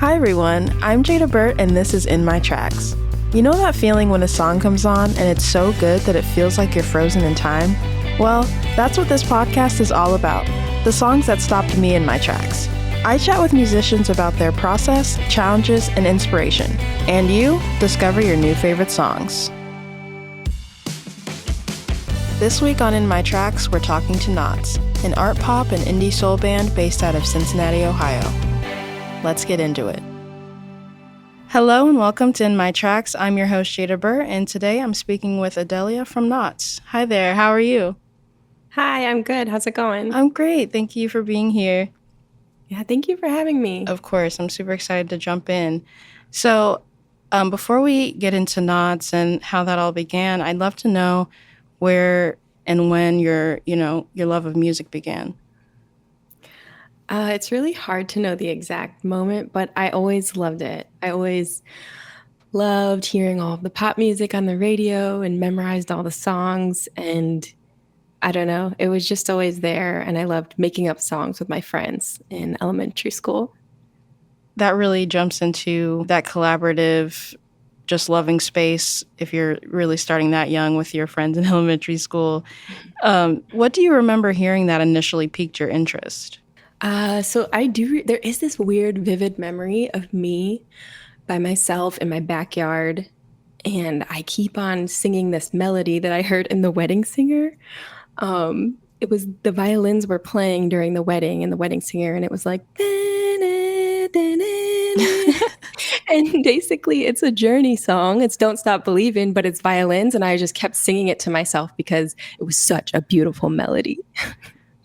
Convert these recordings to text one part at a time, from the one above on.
Hi everyone, I'm Jada Burt and this is In My Tracks. You know that feeling when a song comes on and it's so good that it feels like you're frozen in time? Well, that's what this podcast is all about, the songs that stopped me in my tracks. I chat with musicians about their process, challenges, and inspiration. And you discover your new favorite songs. This week on In My Tracks, we're talking to KNOTTS, an art pop and indie soul band based out of Cincinnati, Ohio. Let's get into it. Hello and welcome to In My Tracks. I'm your host, Jada Burt, and today I'm speaking with Adelia from KNOTTS. Hi there, how are you? Hi, I'm good. How's it going? I'm great. Thank you for being here. Yeah, thank you for having me. Of course, I'm super excited to jump in. So, before we get into KNOTTS and how that all began, I'd love to know where and when your love of music began. It's really hard to know the exact moment, but I always loved it. I always loved hearing all of the pop music on the radio and memorized all the songs. And I don't know, it was just always there. And I loved making up songs with my friends in elementary school. That really jumps into that collaborative, just loving space if you're really starting that young with your friends in elementary school. What do you remember hearing that initially piqued your interest? There is this weird, vivid memory of me by myself in my backyard. And I keep on singing this melody that I heard in The Wedding Singer. It was the violins were playing during the wedding in The Wedding Singer, and it was like, and basically it's a Journey song. It's Don't Stop Believing, but it's violins, and I just kept singing it to myself because it was such a beautiful melody.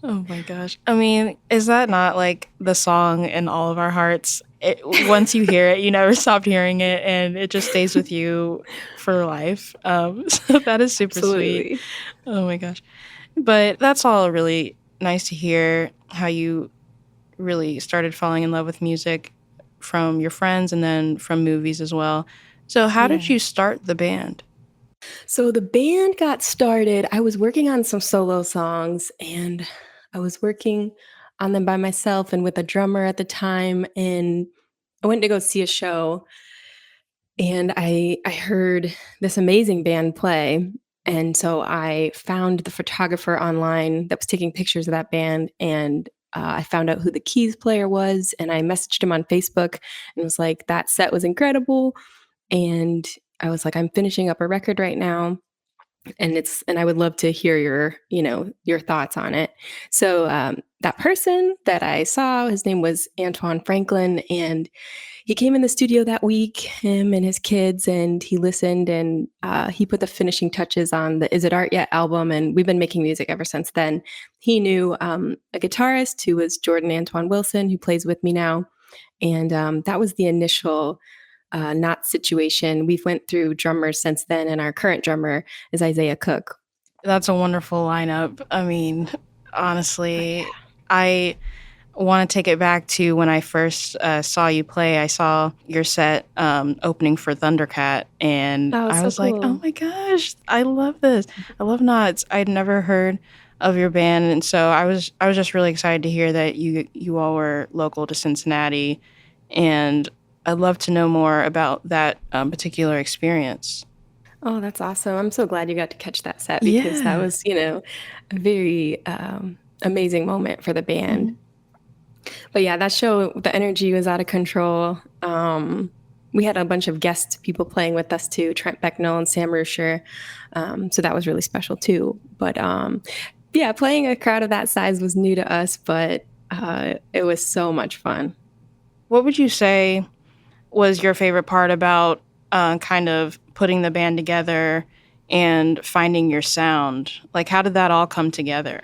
Oh my gosh. I mean, is that not like the song in all of our hearts? Once you hear it, you never stop hearing it, and it just stays with you for life. So that is super Absolutely. sweet. Oh my gosh. But that's all really nice to hear how you really started falling in love with music from your friends and then from movies as well. So how did Yeah. you start the band? So the band got started. I was working on some solo songs, and I was working on them by myself and with a drummer at the time. And I went to go see a show, and I heard this amazing band play. And so I found the photographer online that was taking pictures of that band, and I found out who the keys player was, and I messaged him on Facebook and was like, that set was incredible. And I was like, I'm finishing up a record right now, and I would love to hear your thoughts on it. So that person that I saw, his name was Antoine Franklin, and he came in the studio that week, him and his kids, and he listened, and he put the finishing touches on the Is It Art Yet album, and we've been making music ever since then. He knew a guitarist who was Jordan Antoine Wilson, who plays with me now, and that was the initial not situation. We've went through drummers since then, and our current drummer is Isaiah Cook. That's a wonderful lineup. I mean, honestly, I want to take it back to when I first saw you play. I saw your set opening for Thundercat, and Oh, I so was like, cool. oh my gosh, I love this. I love KNOTTS. I'd never heard of your band, and so I was just really excited to hear that you all were local to Cincinnati, and I'd love to know more about that particular experience. Oh, that's awesome. I'm so glad you got to catch that set because that Yeah. was, a very amazing moment for the band. Mhm. But yeah, that show, the energy was out of control. We had a bunch of guest people playing with us too, Trent Becknell and Sam Rusher. So that was really special too. But yeah, playing a crowd of that size was new to us, but it was so much fun. What would you say was your favorite part about kind of putting the band together and finding your sound? Like, how did that all come together?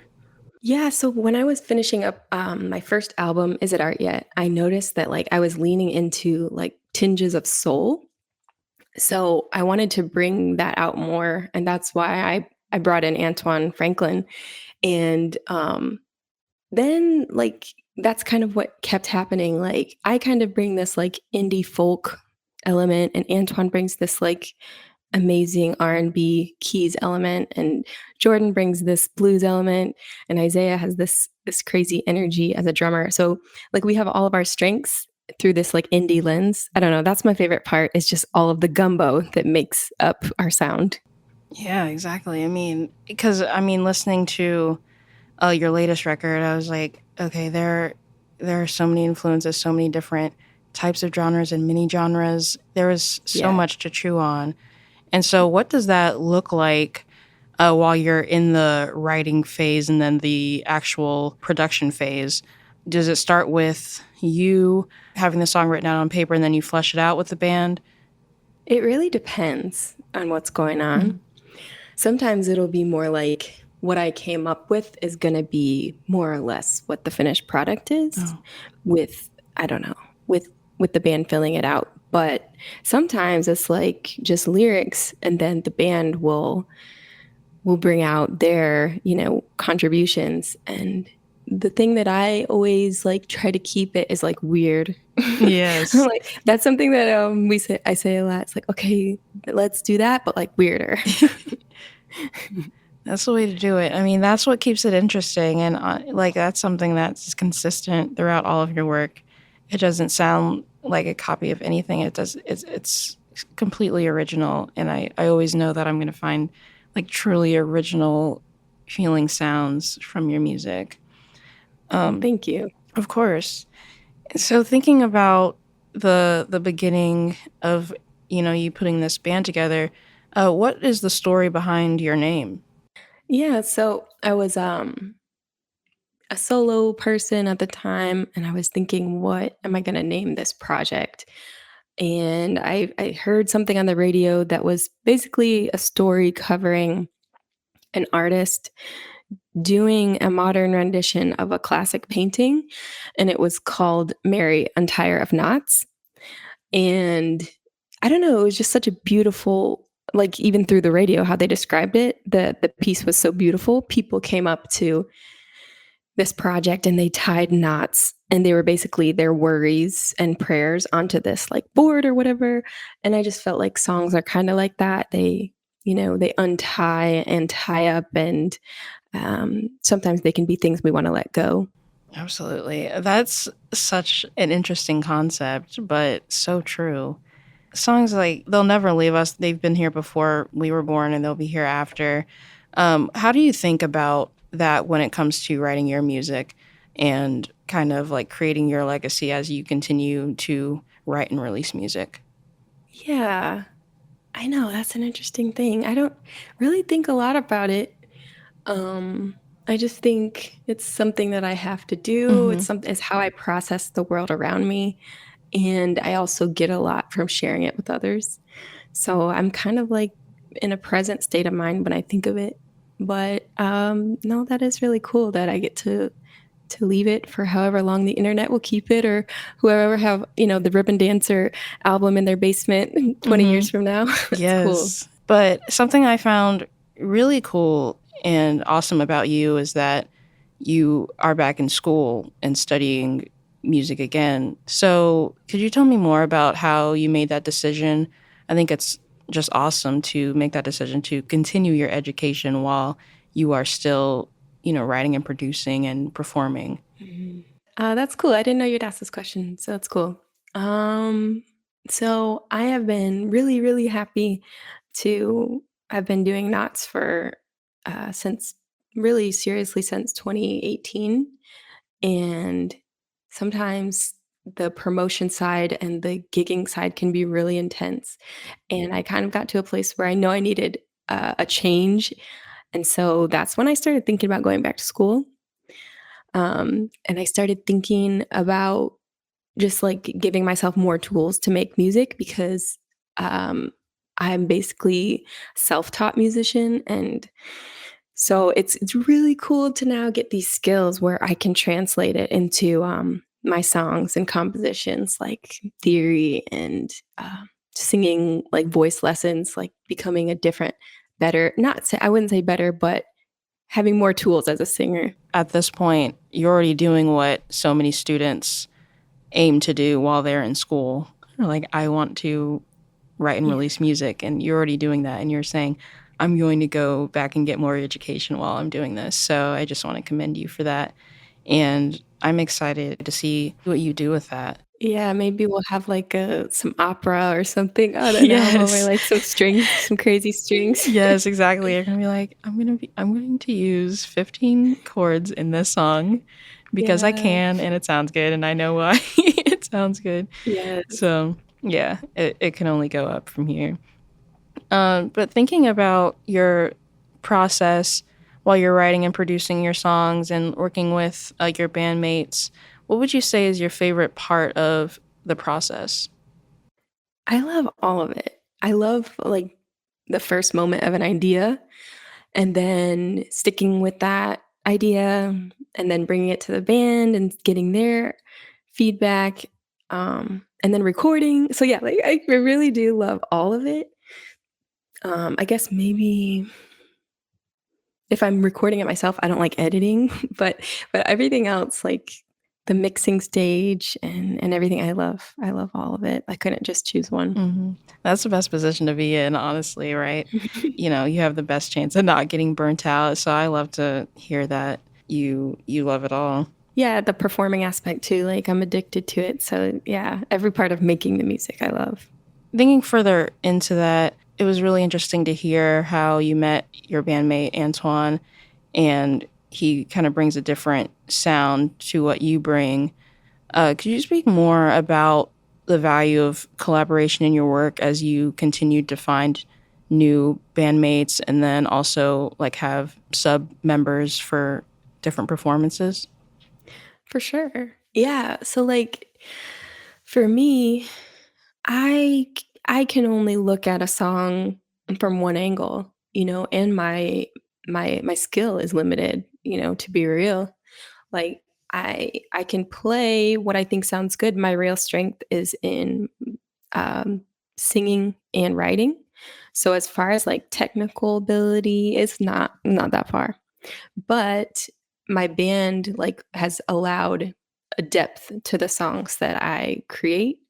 Yeah, so when I was finishing up my first album, Is It Art Yet? I noticed that I was leaning into tinges of soul. So I wanted to bring that out more, and that's why I brought in Antoine Franklin. And then that's kind of what kept happening. I kind of bring this indie folk element, and Antoine brings this amazing R&B keys element, and Jordan brings this blues element, and Isaiah has this crazy energy as a drummer. So we have all of our strengths, through this like indie lens. I don't know. That's my favorite part is just all of the gumbo that makes up our sound. Yeah, exactly. I mean, because listening to your latest record, I was like, okay, there are so many influences, so many different types of genres and mini genres. There is so Yeah. much to chew on. And so, what does that look like while you're in the writing phase and then the actual production phase? Does it start with you having the song written out on paper and then you flesh it out with the band? It really depends on what's going on. Sometimes it'll be more like what I came up with is going to be more or less what the finished product is Oh. with, I don't know, with the band filling it out. But sometimes it's like just lyrics and then the band will bring out their, contributions. And the thing that I always like try to keep it is like weird. Yes. Like that's something that I say a lot. It's like, okay, let's do that, but like weirder. That's the way to do it. I mean, that's what keeps it interesting. And like, that's something that's consistent throughout all of your work. It doesn't sound like a copy of anything. It's completely original. And I always know that I'm going to find like truly original feeling sounds from your music. Thank you. Of course. So thinking about the beginning of, you putting this band together, what is the story behind your name? Yeah, so I was a solo person at the time and I was thinking, what am I going to name this project? And I heard something on the radio that was basically a story covering an artist doing a modern rendition of a classic painting, and it was called Mary Untier of Knots. And I don't know, it was just such a beautiful, like even through the radio, how they described it, the piece was so beautiful. People came up to this project and they tied knots and they were basically their worries and prayers onto this like board or whatever. And I just felt like songs are kind of like that. They untie and tie up, and sometimes they can be things we want to let go. Absolutely. That's such an interesting concept, but so true. Songs like They'll Never Leave Us, they've been here before we were born and they'll be here after. How do you think about that when it comes to writing your music and kind of like creating your legacy as you continue to write and release music? Yeah, I know that's an interesting thing. I don't really think a lot about it. Um, I just think it's something that I have to do. Hmm. It's how I process the world around me. And I also get a lot from sharing it with others. So I'm kind of like in a present state of mind when I think of it. But no, that is really cool that I get to leave it for however long the internet will keep it, or whoever have, the Ribbon Dancer album in their basement 20 Hmm. years from now. It's cool. Yes. But something I found really cool and awesome about you is that you are back in school and studying music again. So, could you tell me more about how you made that decision? I think it's just awesome to make that decision to continue your education while you are still, writing and producing and performing. Mhm. That's cool. I didn't know you'd ask this question, so that's cool. Um, so I have been really, really happy to. I've been doing knots for since really seriously since 2018, and sometimes the promotion side and the gigging side can be really intense. And I kind of got to a place where I know I needed a change, and so that's when I started thinking about going back to school. And I started thinking about just like giving myself more tools to make music because um, I'm basically self-taught musician, and so it's really cool to now get these skills where I can translate it into my songs and compositions, like theory and singing, like voice lessons, like becoming a different, better. Not say I wouldn't say better, but having more tools as a singer. At this point, you're already doing what so many students aim to do while they're in school. Like, I want to write and Yeah. release music, and you're already doing that. And you're saying, I'm going to go back and get more education while I'm doing this. So I just want to commend you for that. And I'm excited to see what you do with that. Yeah, maybe we'll have, like, some opera or something on an album or, Yes. like, some strings, some crazy strings. Yes, exactly. You're gonna be like, I'm going to use 15 chords in this song because I Yeah. can and it sounds good and I know why it sounds good. Yes. So yeah, it can only go up from here. But thinking about your process while you're writing and producing your songs and working with your bandmates, what would you say is your favorite part of the process? I love all of it. I love, like, the first moment of an idea and then sticking with that idea and then bringing it to the band and getting their feedback, and then recording. So, yeah, like, I really do love all of it. I guess maybe if I'm recording it myself, I don't like editing, but everything else, like the mixing stage and everything, I love. I love all of it. I couldn't just choose one. Hmm. That's the best position to be in, honestly, right? You know, you have the best chance of not getting burnt out. So I love to hear that you love it all. Yeah, the performing aspect too, like, I'm addicted to it, so, yeah, every part of making the music I love. Thinking further into that, it was really interesting to hear how you met your bandmate Antoine, and he kind of brings a different sound to what you bring. Could you speak more about the value of collaboration in your work as you continued to find new bandmates and then also like have sub members for different performances? For sure. Yeah, so, like, for me, I can only look at a song from one angle, and my skill is limited, to be real. Like, I can play what I think sounds good. My real strength is in, um, singing and writing. So as far as, like, technical ability, it's not that far. But my band, like, has allowed a depth to the songs that I create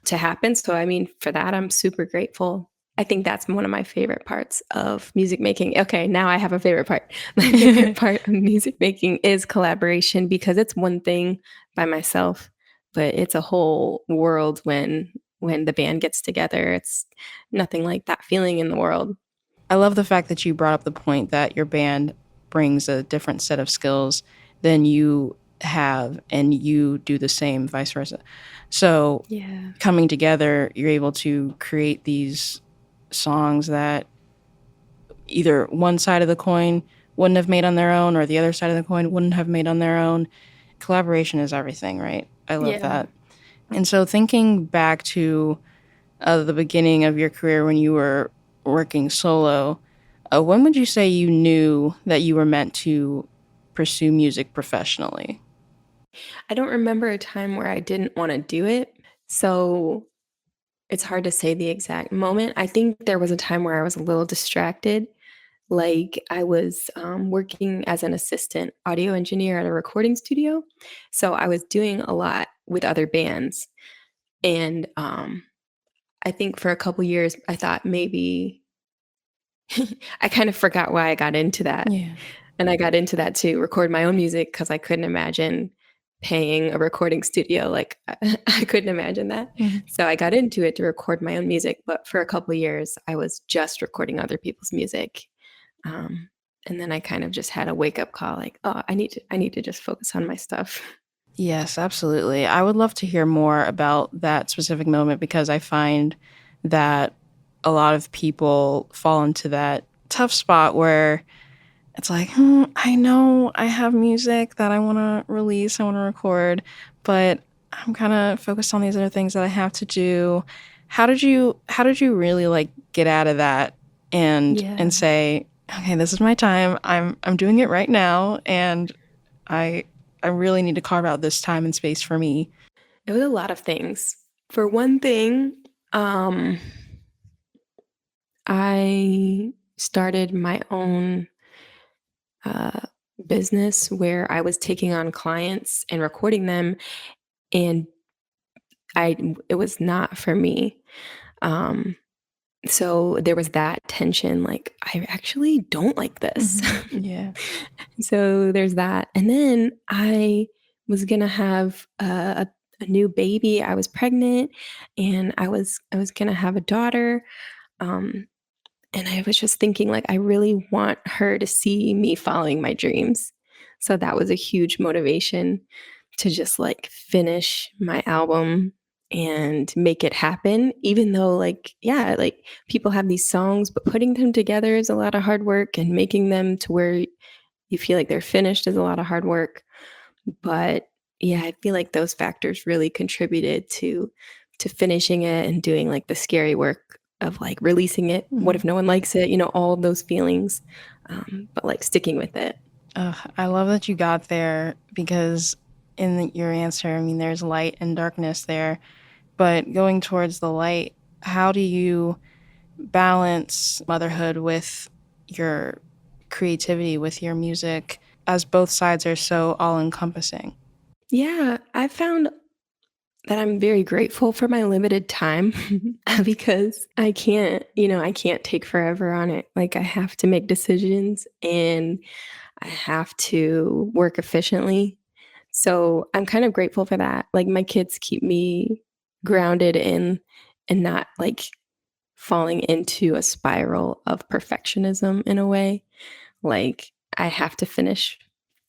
to happen. So, I mean, for that, I'm super grateful. I think that's one of my favorite parts of music making. Okay, now I have a favorite part. My favorite part of music making is collaboration because it's one thing by myself, but it's a whole world when the band gets together. It's nothing like that feeling in the world. I love the fact that you brought up the point that your band brings a different set of skills than you have, and you do the same, vice versa. So, Yeah. coming together, you're able to create these songs that either one side of the coin wouldn't have made on their own, or the other side of the coin wouldn't have made on their own. Collaboration is everything, right? I love Yeah. that. And so, thinking back to the beginning of your career when you were working solo, when would you say you knew that you were meant to pursue music professionally? I don't remember a time where I didn't wanna do it, so it's hard to say the exact moment. I think there was a time where I was a little distracted, like, I was, working as an assistant audio engineer at a recording studio, so I was doing a lot with other bands, and, I think for a couple years, I thought maybe I kind of forgot why I got into that. Yeah. And I got into that to record my own music because I couldn't imagine paying a recording studio, like, I couldn't imagine that. Mhm. So I got into it to record my own music, but for a couple years, I was just recording other people's music. Um, and then I kind of just had a wake-up call like, "Oh, I need to just focus on my stuff." Yes, absolutely. I would love to hear more about that specific moment because I find that a lot of people fall into that tough spot where it's like, I know I have music that I want to release, I want to record, but I'm kind of focused on these other things that I have to do. How did you really like get out of that and Yeah. say, okay, this is my time. I'm doing it right now and I I really need to carve out this time and space for me. It was a lot of things. For one thing, um, I started my own uh, business where I was taking on clients and recording them, and it was not for me. Um, so there was that tension, like, I actually don't like this. Yeah. So there's that. And then I was gonna have a new baby. I was pregnant and I was gonna have a daughter. Um, and I was just thinking, like, I really want her to see me following my dreams. So that was a huge motivation to just like finish my album and make it happen, even though, like, yeah, like people have these songs, but putting them together is a lot of hard work, and making them to where you feel like they're finished is a lot of hard work. But yeah, I feel like those factors really contributed to finishing it and doing like the scary work of like releasing it. What if no one likes it? All of those feelings, but like sticking with it. I love that you got there because your answer, I mean, there's light and darkness there. But going towards the light, how do you balance motherhood with your creativity, with your music, as both sides are so all encompassing? Yeah, I found that I'm very grateful for my limited time because I can't take forever on it. Like, I have to make decisions and I have to work efficiently. So I'm kind of grateful for that. Like, my kids keep me grounded in and not like falling into a spiral of perfectionism in a way. Like, I have to finish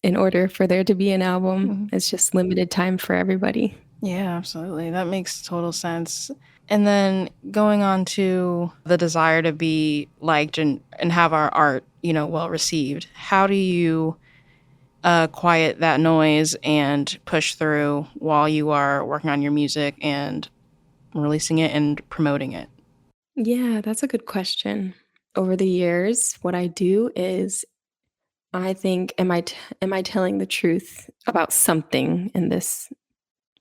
in order for there to be an album. It's just limited time for everybody. Yeah, absolutely. That makes total sense. And then going on to the desire to be liked and have our art, well received. How do you quiet that noise and push through while you are working on your music and releasing it and promoting it? Yeah, that's a good question. Over the years, what I do is I think, am I telling the truth about something in this,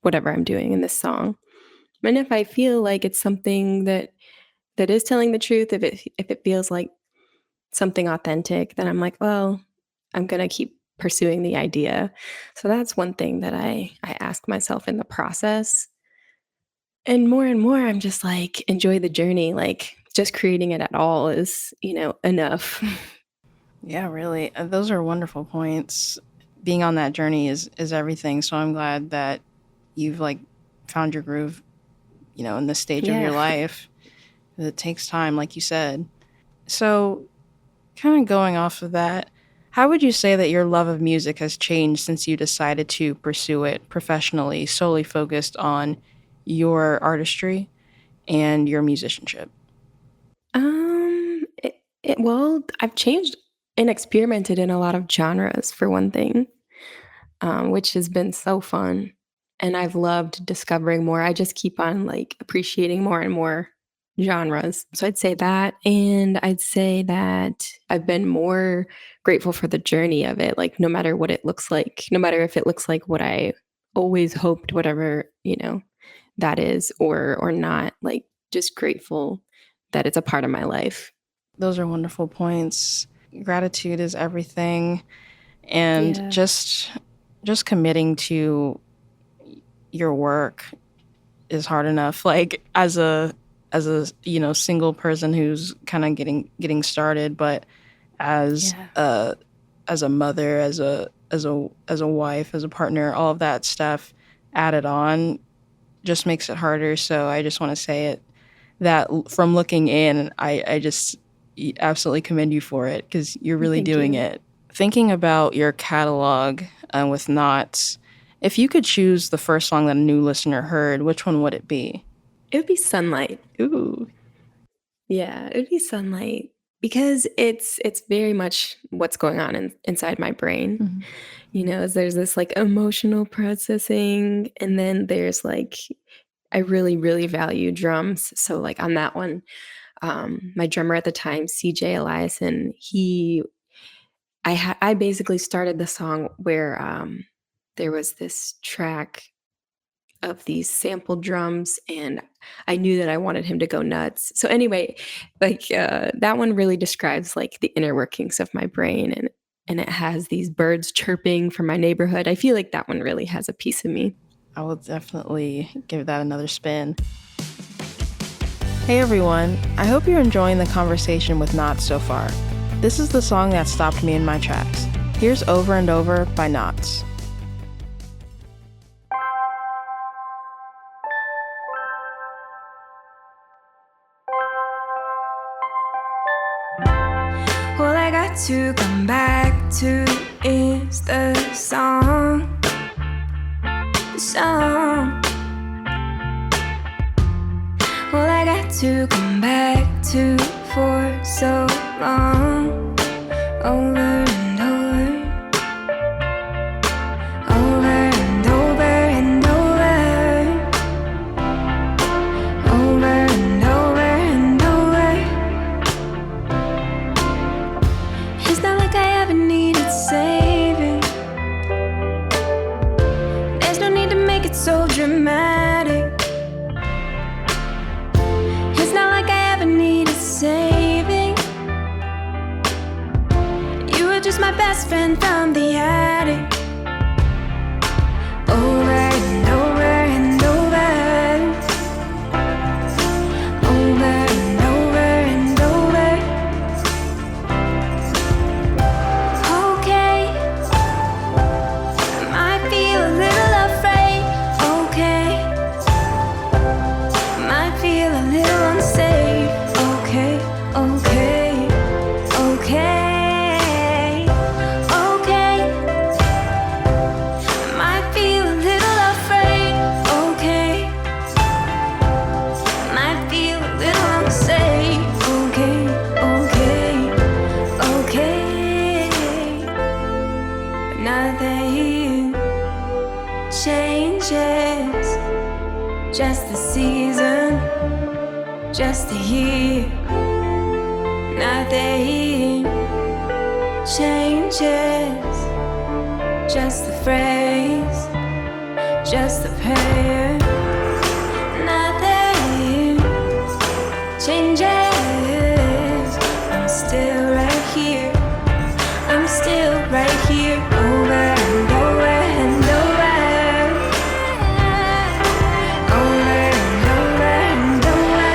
whatever I'm doing in this song? And if I feel like it's something that is telling the truth, if it feels like something authentic, then I'm like, well, I'm gonna keep pursuing the idea. So that's one thing that I ask myself in the process. And more, I'm just like, enjoy the journey. Like, just creating it at all is, enough. Yeah, really. Those are wonderful points. Being on that journey is everything. So I'm glad that you've like found your groove, in this stage of your Yeah. life. It takes time, like you said. So, kind of going off of that, how would you say that your love of music has changed since you decided to pursue it professionally, solely focused on your artistry and your musicianship? Well, I've changed and experimented in a lot of genres for one thing, which has been so fun. And I've loved discovering more. I just keep on like appreciating more and more genres. So I'd say that. And I'd say that I've been more grateful for the journey of it. Like, no matter what it looks like, no matter if it looks like what I always hoped, whatever, that is, or not, like, just grateful that it's a part of my life. Those are wonderful points. Gratitude is everything, and Yeah. just committing to your work is hard enough. Like as a single person who's kind of getting started, but as Yeah. a mother, as a wife, as a partner, all of that stuff added on just makes it harder. So I just want to say it that from looking in, I just absolutely commend you for it because you're really Thank doing you. it. Thinking about your catalog with Knots, if you could choose the first song that a new listener heard, which one would it be? It would be Sunlight. Ooh. Yeah, it would be Sunlight because it's very much what's going on inside my brain. Mhm. Is there's this like emotional processing, and then there's like, I really, really value drums. So like on that one, my drummer at the time, CJ Eliason, I basically started the song where there was this track of these sampled drums, and I knew that I wanted him to go nuts. So anyway, like that one really describes like the inner workings of my brain, and it has these birds chirping from my neighborhood. I feel like that one really has a piece of me. I will definitely give that another spin. Hey everyone, I hope you're enjoying the conversation with Knots so far. This is the song that stopped me in my tracks. Here's Over and Over by Knots. to come back to is the song. The song. Well, I got to come back to for so long. Over and over. Over and over and over. Over and over and over. It's not like I ever needed saving. There's no need to make it so dramatic. It's not like I ever needed saving. You were just my best friend from the attic. Over and over and over. Over and over and over. Okay, I might feel a little afraid. Okay, I might feel a little unsafe. Okay, okay, okay, okay. I might feel a little afraid. Okay, I might feel a little unsafe. Okay, okay, okay. But nothing changes. Just the season, just the year. Nothing changes. Just the phrase, just the prayer. Nothing changes. I'm still right here. I'm still right here. Over and over and over. Over and over and over.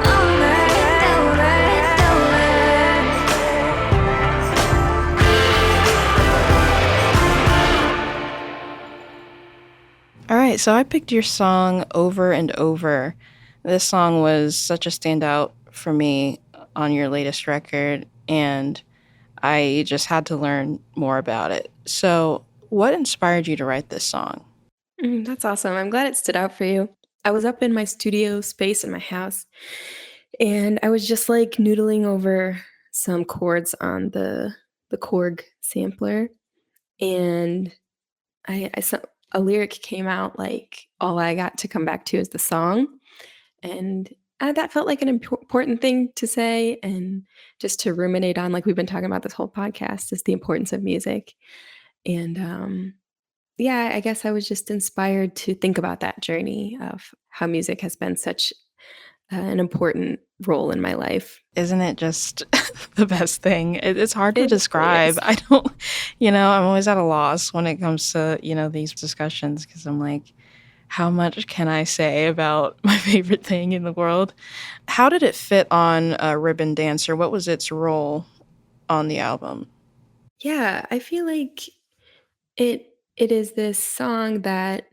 Over and over and All right, so I picked your song Over and Over. This song was such a standout for me on your latest record, and I just had to learn more about it. So, what inspired you to write this song? That's awesome. I'm glad it stood out for you. I was up in my studio space in my house, and I was just like noodling over some chords on the Korg sampler, and I saw a lyric came out like, "All I got to come back to is the song," and that felt like an important thing to say, and just to ruminate on, like we've been talking about this whole podcast, is the importance of music, and yeah, I guess I was just inspired to think about that journey of how music has been such an important role in my life. Isn't it just the best thing? It's hard to It really describe. is. I don't, I'm always at a loss when it comes to, these discussions because I'm like, how much can I say about my favorite thing in the world? How did it fit on Ribbon Dancer? What was its role on the album? Yeah, I feel like it is this song that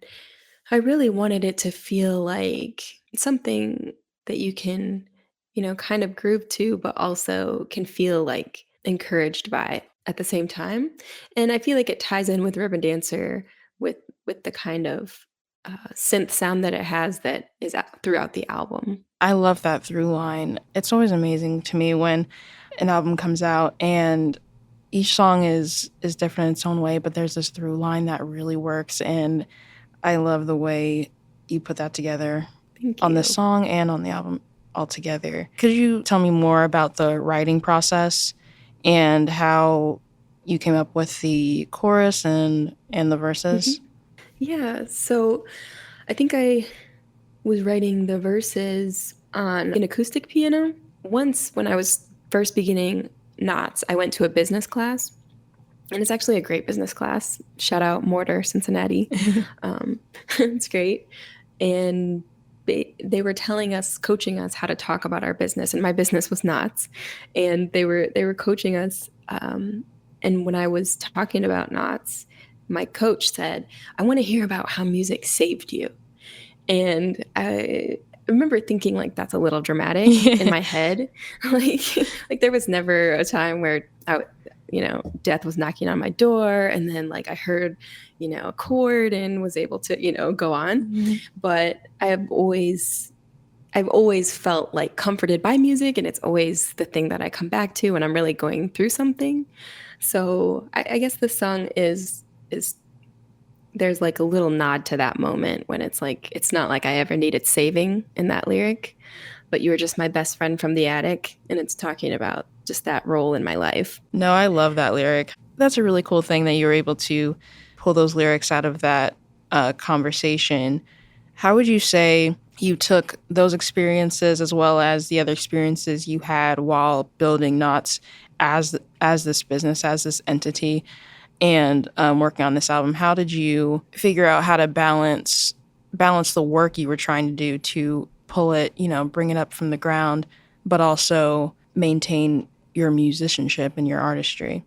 I really wanted it to feel like something that you can, kind of groove to, but also can feel like encouraged by at the same time. And I feel like it ties in with Ribbon Dancer with the kind of synth sound that it has that is throughout the album. I love that through line. It's always amazing to me when an album comes out and each song is different in its own way, but there's this through line that really works, and I love the way you put that together Thank on you. this song and on the album altogether. Could you tell me more about the writing process and how you came up with the chorus and the verses? Yeah, so I think I was writing the verses on an acoustic piano. Once, when I was first beginning KNOTTS, I went to a business class, and it's actually a great business class. Shout out Mortar, Cincinnati. It's great. And they were telling us, coaching us how to talk about our business, and my business was KNOTTS, and they were coaching us. And when I was talking about KNOTTS, my coach said, "I want to hear about how music saved you." And remember thinking like that's a little dramatic in my head. like like there was never a time where death was knocking on my door and then like I heard, a chord and was able to, go on. But I've always felt like comforted by music, and it's always the thing that I come back to when I'm really going through something. So I guess this song is there's like a little nod to that moment when it's like, it's not like I ever needed saving in that lyric, but you were just my best friend from the attic. And it's talking about just that role in my life. No, I love that lyric. That's a really cool thing that you were able to pull those lyrics out of that conversation. How would you say you took those experiences as well as the other experiences you had while building KNOTTS as this business, as this entity, and working on this album? How did you figure out how to balance the work you were trying to do to pull it, bring it up from the ground, but also maintain your musicianship and your artistry?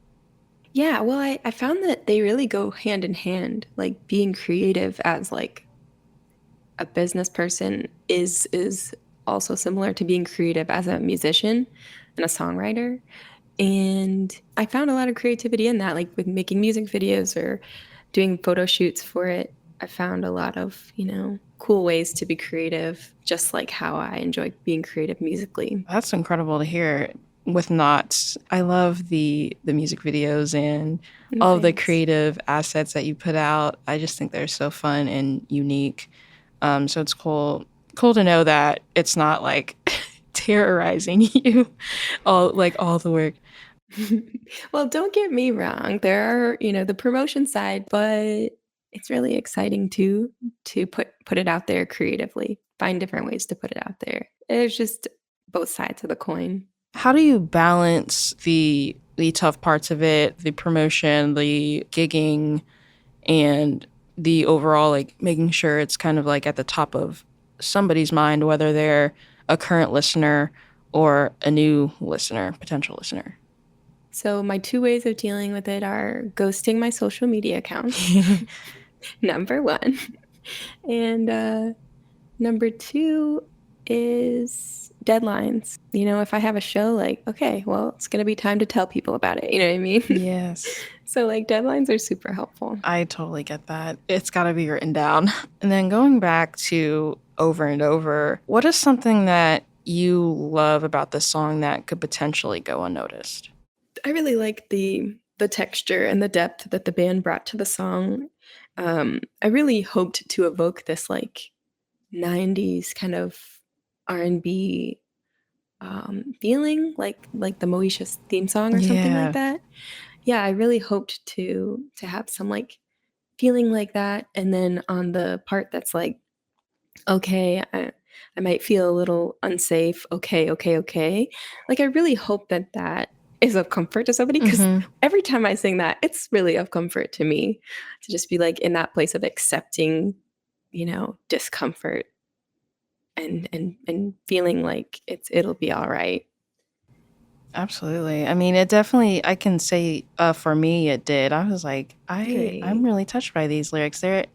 Yeah, well, I found that they really go hand in hand. Like being creative as like a business person is also similar to being creative as a musician and a songwriter. And I found a lot of creativity in that, like with making music videos or doing photo shoots for it. I found a lot of, cool ways to be creative, just like how I enjoy being creative musically. That's incredible to hear. With KNOTTS, I love the music videos and all of the creative assets that you put out. I just think they're so fun and unique. So it's cool to know that it's not like terrorizing you, all the work. Well, don't get me wrong. There are, the promotion side, but it's really exciting too to put it out there creatively, find different ways to put it out there. It's just both sides of the coin. How do you balance the tough parts of it, the promotion, the gigging, and the overall, like making sure it's kind of like at the top of somebody's mind, whether they're a current listener or a new listener, potential listener? So my two ways of dealing with it are ghosting my social media accounts, number one. And number two is deadlines. If I have a show, like, okay, well, it's going to be time to tell people about it. You know what I mean? Yes. So like deadlines are super helpful. I totally get that. It's got to be written down. And then going back to Over and Over, what is something that you love about this song that could potentially go unnoticed? I really like the texture and the depth that the band brought to the song. I really hoped to evoke this like 90s kind of R&B feeling, like the Moesha's theme song or something like that. Yeah, I really hoped to have some like feeling like that. And then on the part that's like, okay, I might feel a little unsafe. Okay. Like I really hope that is of comfort to somebody, because every time I sing that, it's really of comfort to me to just be like in that place of accepting, discomfort and feeling like it'll be all right. Absolutely. I mean, it definitely, I can say for me, it did. I was like, I'm really touched by these lyrics. I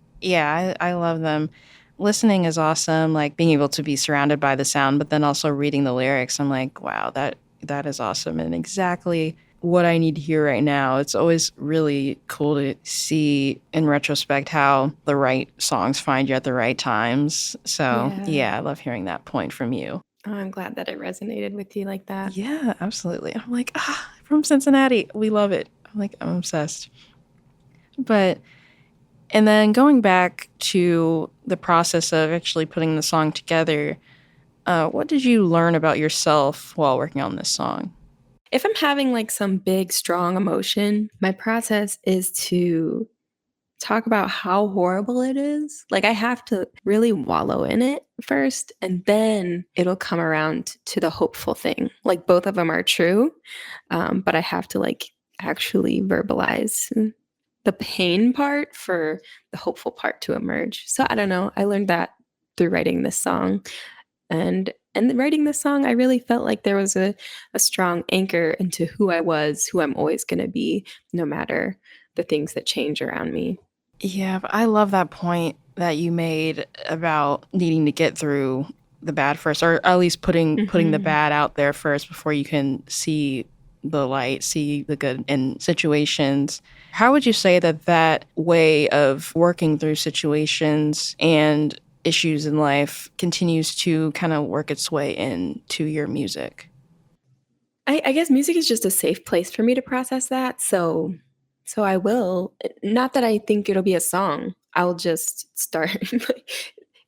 love them. Listening is awesome, like being able to be surrounded by the sound, but then also reading the lyrics. I'm like, wow, that is awesome and exactly what I need to hear right now. It's always really cool to see in retrospect how the right songs find you at the right times. So yeah, I love hearing that point from you. Oh, I'm glad that it resonated with you like that. Yeah, absolutely. I'm like, from Cincinnati. We love it. I'm obsessed. And then going back to the process of actually putting the song together, what did you learn about yourself while working on this song? If I'm having like some big, strong emotion, my process is to talk about how horrible it is. Like I have to really wallow in it first, and then it'll come around to the hopeful thing. Like both of them are true, but I have to like actually verbalize the pain part for the hopeful part to emerge. So I don't know. I learned that through writing this song. And writing this song, I really felt like there was a strong anchor into who I was, who I'm always going to be, no matter the things that change around me. Yeah, but I love that point that you made about needing to get through the bad first, or at least putting the bad out there first before you can see the light, see the good in situations. How would you say that way of working through situations and issues in life continues to kind of work its way into your music? I guess music is just a safe place for me to process that. So I will. Not that I think it'll be a song. I'll just start.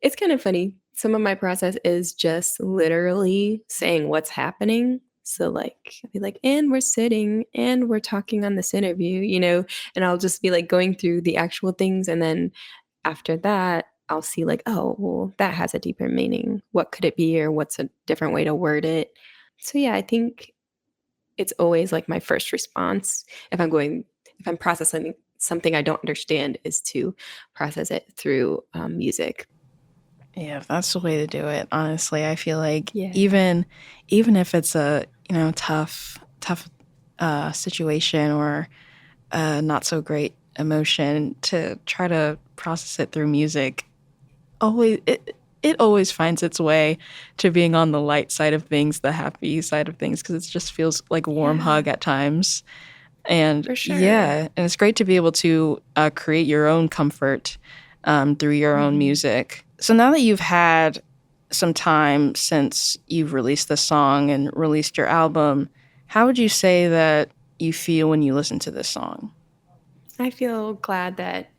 It's kind of funny. Some of my process is just literally saying what's happening. So like I'll be like, and we're sitting and we're talking on this interview, and I'll just be like going through the actual things, and then after that, I'll see like, oh, well, that has a deeper meaning. What could it be, or what's a different way to word it? So yeah, I think it's always like my first response if I'm processing something I don't understand is to process it through music. Yeah, that's the way to do it. Honestly, I feel like Yeah. even if it's a tough situation or a not so great emotion, to try to process it through music, it always finds its way to being on the light side of things, the happy side of things, because it just feels like a warm hug at times. And For sure. yeah, and it's great to be able to create your own comfort through your own music. So now that you've had some time since you've released the song and released your album, how would you say that you feel when you listen to this song? I feel glad that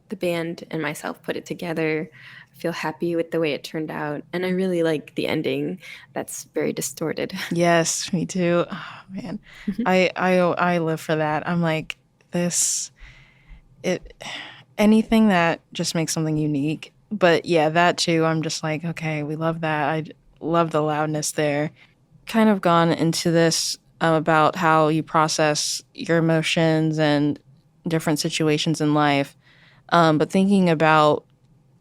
the band and myself put it together. I feel happy with the way it turned out. And I really like the ending that's very distorted. Yes, me too. Oh, man. I live for that. I'm like, anything that just makes something unique. But yeah, that too, I'm just like, okay, we love that. I love the loudness there. Kind of gone into this about how you process your emotions and different situations in life. But thinking about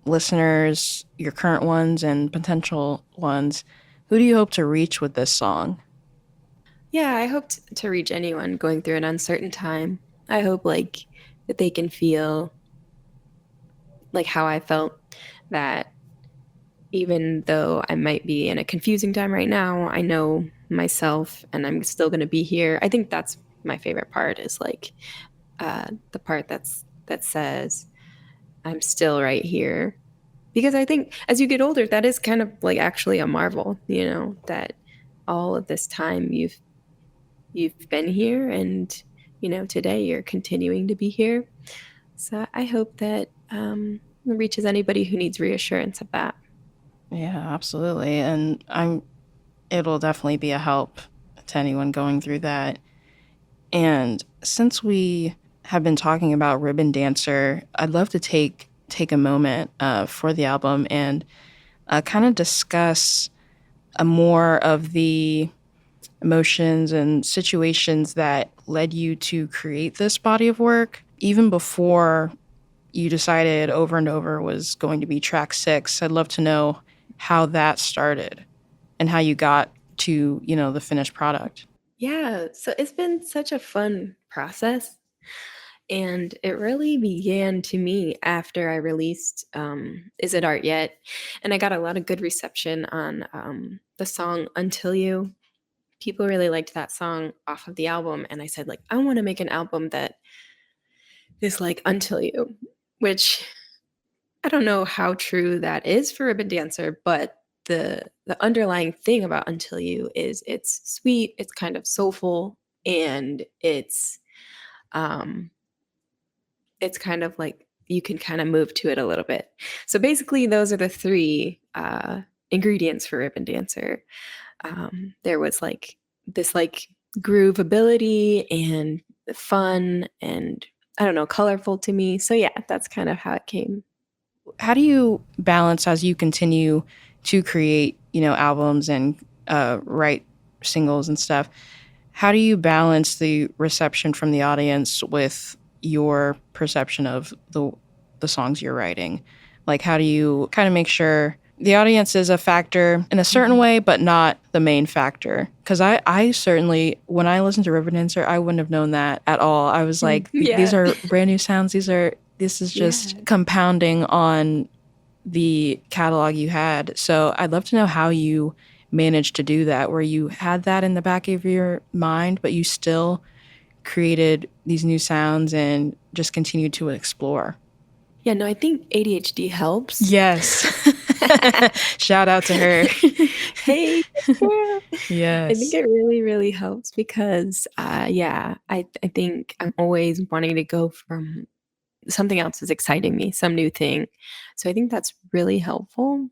listeners, your current ones and potential ones, who do you hope to reach with this song? Yeah, I hope to reach anyone going through an uncertain time. I hope like that they can feel like how I felt, that even though I might be in a confusing time right now, I know myself and I'm still going to be here. I think that's my favorite part, is like the part that says I'm still right here. Because I think as you get older, that is kind of like actually a marvel, that all of this time you've been here, and today you're continuing to be here. So I hope that it reaches anybody who needs reassurance of that. Yeah, absolutely. And it'll definitely be a help to anyone going through that. And since we have been talking about Ribbon Dancer, I'd love to take a moment for the album and kind of discuss more of the emotions and situations that led you to create this body of work, even before you decided Over and Over was going to be track 6. I'd love to know how that started and how you got to, the finished product. Yeah, so it's been such a fun process. And it really began to me after I released Is It Art Yet? And I got a lot of good reception on the song Until You. People really liked that song off of the album. And I said, like, I want to make an album that is like Until You, which I don't know how true that is for Ribbon Dancer, but the underlying thing about Until You is it's sweet, it's kind of soulful, and it's kind of like you can kind of move to it a little bit. So basically, those are the three ingredients for Ribbon Dancer. There was like this like groove ability and fun and I don't know, colorful to me. So yeah, that's kind of how it came. How do you balance as you continue to create, albums and write singles and stuff? How do you balance the reception from the audience with your perception of the songs you're writing? Like, how do you kind of make sure the audience is a factor in a certain way, but not the main factor? Because I certainly, when I listened to River Dancer, I wouldn't have known that at all. I was like, these are brand new sounds. This is just compounding on the catalog you had. So I'd love to know how you managed to do that, where you had that in the back of your mind, but you still created these new sounds and just continued to explore. Yeah, no, I think ADHD helps. Yes. Shout out to her. Hey, girl. Yes. I think it really, really helps because, I think I'm always wanting to go from something else is exciting me, some new thing. So I think that's really helpful.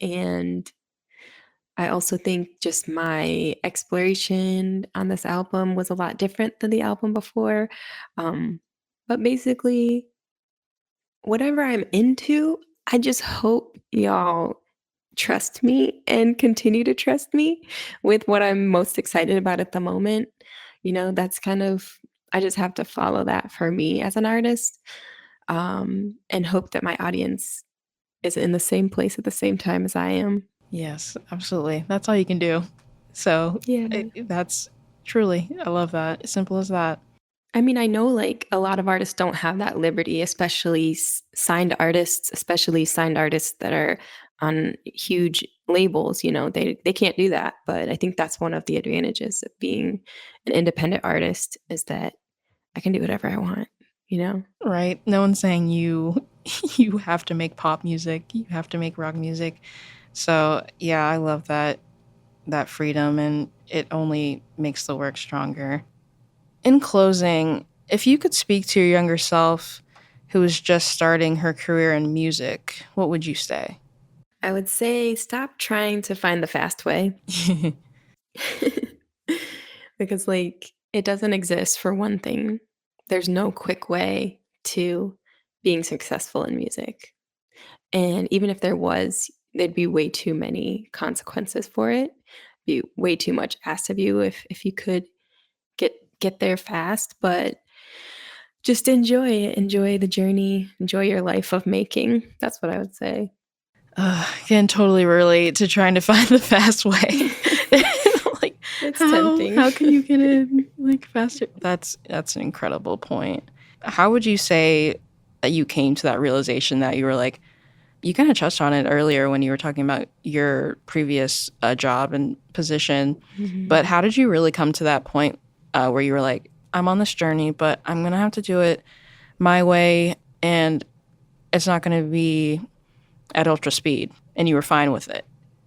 And I also think just my exploration on this album was a lot different than the album before. Um, but basically, whatever I'm into, I just hope y'all trust me and continue to trust me with what I'm most excited about at the moment. That's kind of, I just have to follow that for me as an artist, and hope that my audience is in the same place at the same time as I am. Yes, absolutely. That's all you can do. So Yeah. that's truly, I love that. Simple as that. I mean, I know like a lot of artists don't have that liberty, especially especially signed artists that are on huge labels, they can't do that. But I think that's one of the advantages of being an independent artist is that I can do whatever I want. Right. No one's saying you have to make pop music, you have to make rock music. So yeah, I love that freedom, and it only makes the work stronger. In closing, if you could speak to your younger self who was just starting her career in music, what would you say? I would say stop trying to find the fast way. Because like it doesn't exist for one thing. There's no quick way to being successful in music. And even if there was, there'd be way too many consequences for it. Be way too much asked of you if you could get there fast, but just enjoy it. Enjoy the journey. Enjoy your life of making. That's what I would say. Can totally relate to trying to find the fast way. Like, It's tempting. How can you get in like faster? That's an incredible point. How would you say that you came to that realization that you were like, you kind of touched on it earlier when you were talking about your previous job and position, but how did you really come to that point where you were like, I'm on this journey, but I'm going to have to do it my way, and it's not going to be at ultra speed, and you were fine with it,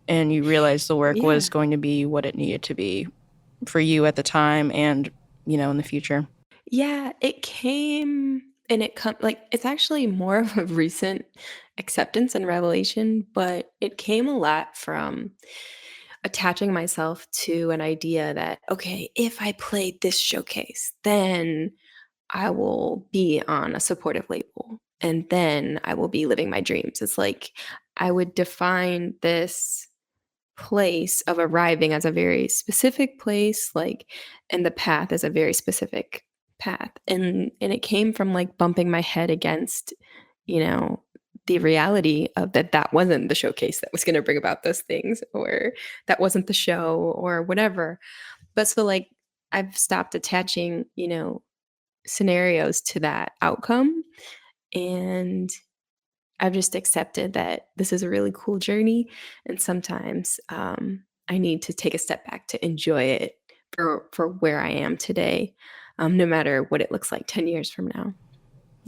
and you realized the work was going to be what it needed to be for you at the time and, in the future? Yeah, it came and it's actually more of a recent acceptance and revelation, but it came a lot from attaching myself to an idea that, okay, if I play this showcase, then I will be on a supportive label and then I will be living my dreams. It's like I would define this place of arriving as a very specific place, like, and the path is a very specific path. And it came from like bumping my head against, you know, the reality of that wasn't the showcase that was going to bring about those things, or that wasn't the show or whatever. But so like I've stopped attaching, scenarios to that outcome, and I've just accepted that this is a really cool journey, and sometimes I need to take a step back to enjoy it for where I am today, no matter what it looks like 10 years from now.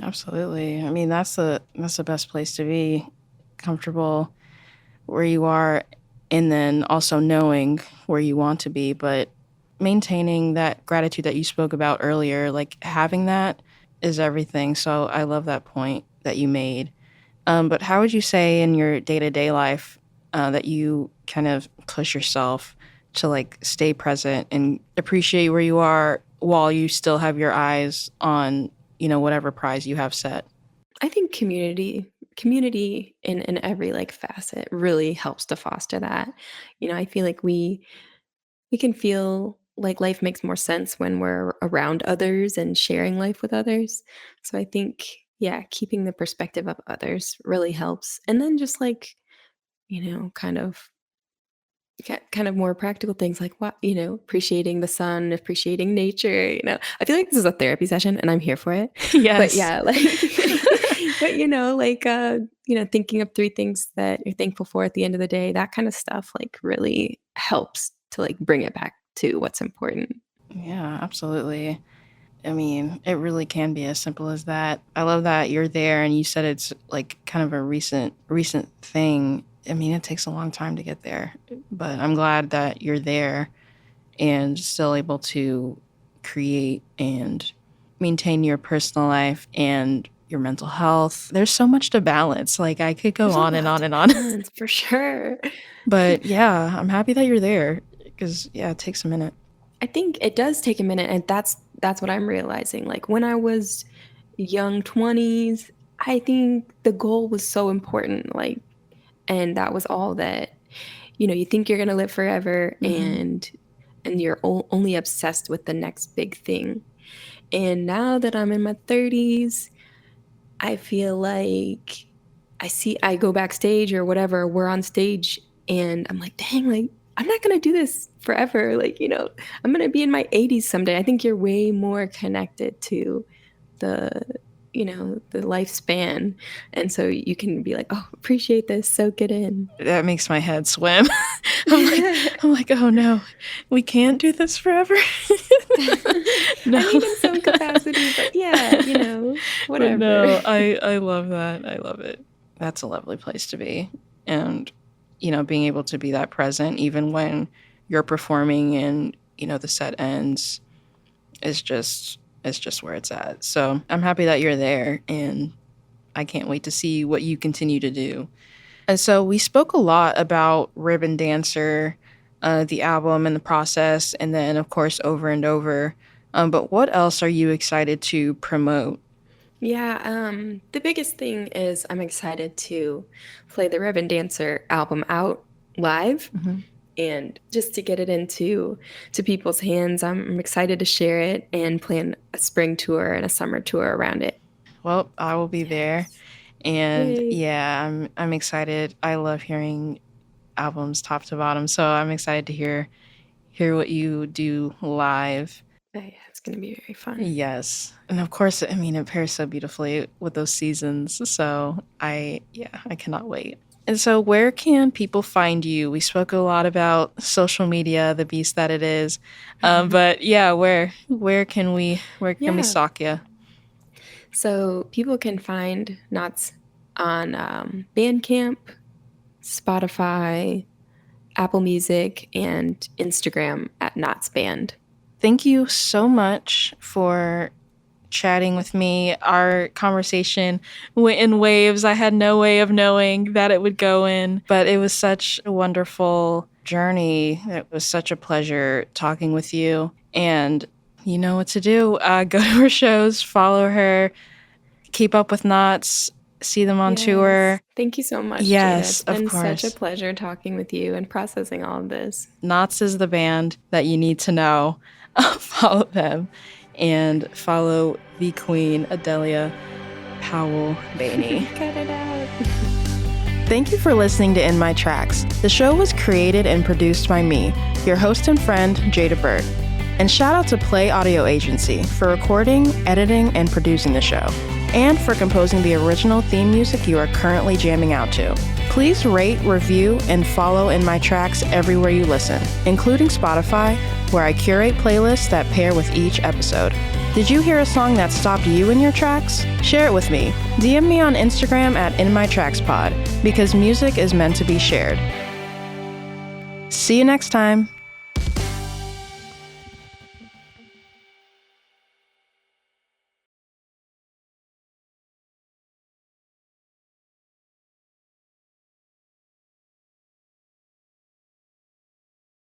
Absolutely. I mean, that's the best place to be, comfortable where you are, and then also knowing where you want to be, but maintaining that gratitude that you spoke about earlier, like having that is everything. So I love that point that you made. But how would you say in your day-to-day life that you kind of push yourself to like stay present and appreciate where you are while you still have your eyes on, whatever prize you have set? I think community in every like facet really helps to foster that. I feel like we can feel like life makes more sense when we're around others and sharing life with others. So I think, yeah, keeping the perspective of others really helps. And then just like, kind of more practical things like what, appreciating the sun, appreciating nature. I feel like this is a therapy session and I'm here for it. But Yes. yeah, like But, thinking of 3 things that you're thankful for at the end of the day, that kind of stuff, like, really helps to, like, bring it back to what's important. Yeah, absolutely. I mean, it really can be as simple as that. I love that you're there and you said it's like kind of a recent thing. I mean, it takes a long time to get there, but I'm glad that you're there and still able to create and maintain your personal life and your mental health. There's so much to balance. Like I could go There's a on and lot on to and on. balance, for sure. But yeah, I'm happy that you're there because yeah, it takes a minute. I think it does take a minute, and that's what I'm realizing. Like when I was young 20s, I think the goal was so important, like, and that was all that, you think you're gonna live forever, and you're only obsessed with the next big thing. And now that I'm in my 30s, I feel like I go backstage or whatever, we're on stage, and I'm like, dang, like, I'm not going to do this forever. Like, I'm going to be in my 80s someday. I think you're way more connected to the, the lifespan. And so you can be like, oh, appreciate this, soak it in. That makes my head swim. I'm like, oh no, we can't do this forever. No. I mean, in some capacity, but yeah, whatever. But no, I love that. I love it. That's a lovely place to be. And, being able to be that present, even when you're performing and, the set ends is just where it's at. So I'm happy that you're there and I can't wait to see what you continue to do. And so we spoke a lot about Ribbon Dancer, the album and the process, and then, of course, Over and Over. But what else are you excited to promote? Yeah, the biggest thing is I'm excited to play the Ribbon Dancer album out live. And just to get it into people's hands. I'm excited to share it and plan a spring tour and a summer tour around it. Well, I will be there. And yeah, I'm excited. I love hearing albums top to bottom. So I'm excited to hear what you do live. Oh, yeah, it's going to be very fun. Yes. And of course, I mean, it pairs so beautifully with those seasons. So I cannot wait. And so where can people find you? We spoke a lot about social media, the beast that it is. But yeah, where can we stalk you? So people can find KNOTTS on Bandcamp, Spotify, Apple Music, and Instagram at KNOTTS Band. Thank you so much for chatting with me. Our conversation went in waves. I had no way of knowing that it would go in, but it was such a wonderful journey. It was such a pleasure talking with you. And you know what to do. Go to her shows, follow her, keep up with KNOTTS, see them on tour. Thank you so much. Yes, Jada. It's of course. been such a pleasure talking with you and processing all of this. KNOTTS is the band that you need to know. Follow them. And follow the Queen, Adelia Powell Bainey. Cut it out. Thank you for listening to In My Tracks. The show was created and produced by me, your host and friend, Jada Burt. And shout out to Play Audio Agency for recording, editing, and producing the show, and for composing the original theme music you are currently jamming out to. Please rate, review, and follow In My Tracks everywhere you listen, including Spotify, where I curate playlists that pair with each episode. Did you hear a song that stopped you in your tracks? Share it with me. DM me on Instagram at InMyTracksPod, because music is meant to be shared. See you next time.